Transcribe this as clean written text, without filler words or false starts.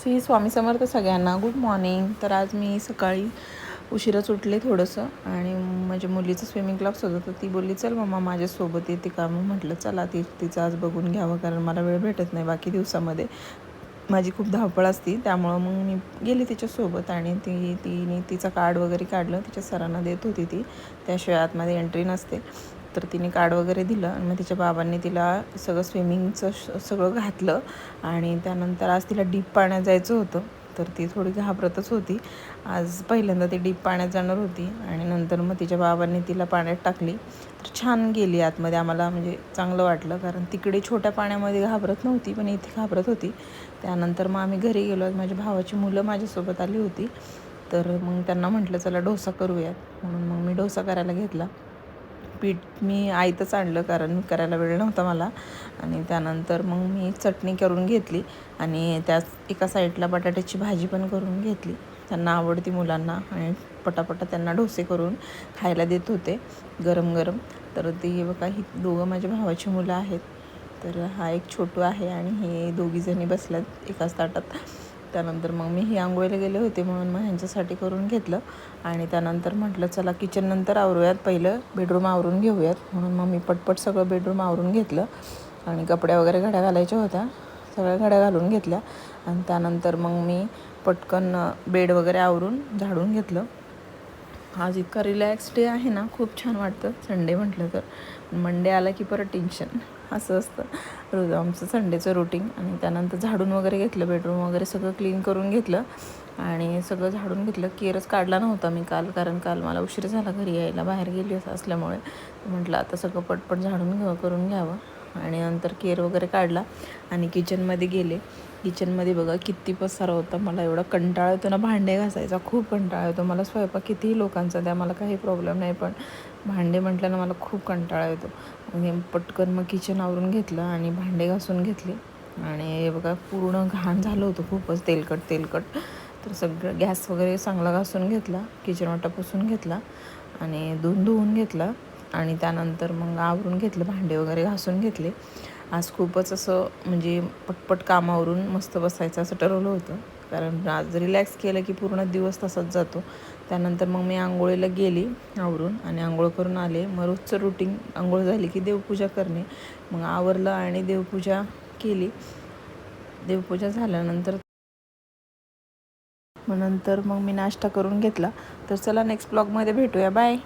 श्री स्वामी समर्थ सगळ्यांना. Good morning. तर आज मी सकाळी उशिराच उठले थोडंसं आणि माझ्या मुलीचं स्विमिंग क्लास होतं तर ती बोलली चल मम्मा माझ्यासोबत येते का. मग म्हटलं चला तिचं आज बघून घ्यावं कारण मला वेळ भेटत नाही बाकी दिवसामध्ये माझी खूप धावपळ असती. त्यामुळं मग मी गेली तिच्यासोबत आणि तिने तिचं कार्ड वगैरे काढलं. तिच्या सरांना देत होती ती, त्याशिवाय आतमध्ये एंट्री नसते. तर तिने कार्ड वगैरे दिलं आणि मग तिच्या बाबांनी तिला सगळं स्विमिंगचं सगळं घातलं. आणि त्यानंतर आज तिला डीप पाण्यात जायचं होतं तर ती थोडी घाबरतच होती. आज पहिल्यांदा ती डीप पाण्यात जाणार होती आणि नंतर मग तिच्या बाबांनी तिला पाण्यात टाकली तर छान गेली आतमध्ये. आम्हाला म्हणजे चांगलं वाटलं कारण तिकडे छोट्या पाण्यामध्ये घाबरत नव्हती पण इथे घाबरत होती. त्यानंतर मग आम्ही घरी गेलो. माझ्या भावाची मुलं माझ्यासोबत आली होती तर मग त्यांना म्हटलं चला डोसा करूयात म्हणून मग मी डोसा करायला घेतला. पीठ मी आयतच आणलं कारण करायला वेळ नव्हता मला. आणि त्यानंतर मग मी चटणी करून घेतली आणि त्याच एका साईडला बटाट्याची भाजी पण करून घेतली. त्यांना आवडती मुलांना आणि पटापटा त्यांना डोसे करून खायला देत होते गरम गरम. तर ती बघा ही दोघं माझ्या भावाची मुलं आहेत. तर हा एक छोटू आहे आणि हे दोघीजणी बसल्यात एकाच ताटात. त्यानंतर मग मी ही आंघोळीला गेले होते म्हणून मग ह्यांच्यासाठी करून घेतलं. आणि त्यानंतर म्हटलं चला किचन नंतर आवरूयात, पहिलं बेडरूम आवरून घेऊयात म्हणून मग मी पटपट सगळं बेडरूम आवरून घेतलं. आणि कपड्या वगैरे घड्या घालायच्या होत्या, सगळ्या घड्या घालून घेतल्या. आणि त्यानंतर मग मी पटकन बेड वगैरे आवरून झाडून घेतलं. आज इतका रिलॅक्स डे आहे ना, खूप छान वाटतं. संडे म्हटलं तर मंडे आला की परत टेन्शन असं असतं रोज आमचं संडेचं रुटीन. आणि त्यानंतर झाडून वगैरे घेतलं, बेडरूम वगैरे सगळं क्लीन करून घेतलं आणि सगळं झाडून घेतलं. केरच काढला नव्हता मी काल कारण काल मला उशीर झाला घरी यायला, बाहेर गेली असल्यामुळे. म्हटलं आता सगळं पटपट झाडून करून घ्यावं. आणि नंतर केर वगैरे काढला आणि किचनमध्ये गेले. किचनमध्ये बघा किती पसारा होता. मला एवढा कंटाळा येतो ना भांडे घासायचा, खूप कंटाळा येतो मला. स्वयंपाक कितीही लोकांचा द्या मला काही प्रॉब्लेम नाही पण भांडे म्हटलं ना मला खूप कंटाळा येतो. आणि पटकन मग किचन आवरून घेतलं आणि भांडे घासून घेतले. आणि बघा पूर्ण घाण झालं होतं खूपच तेलकट. तर सगळं गॅस वगैरे चांगला घासून घेतला, किचन वाटा पुसून घेतला आणि धुवून घेतला. आणि त्यानंतर मग आवरून घेतलं, भांडे वगैरे घासून घेतले. आज खूपच असं म्हणजे पटपट कामावरून मस्त बसायचं असं ठरवलं होतं कारण आज रिलॅक्स केलं की पूर्ण दिवस तसाच जातो. त्यानंतर मग मी आंघोळीला गेली आवरून आणि आंघोळ करून आले. मग रोजचं रुटीन आंघोळ झाली की देवपूजा करणे. मग आवरलं आणि देवपूजा केली. देवपूजा झाल्यानंतर मग मी नाश्ता करून घेतला. तर चला नेक्स्ट ब्लॉगमध्ये भेटूया. बाय.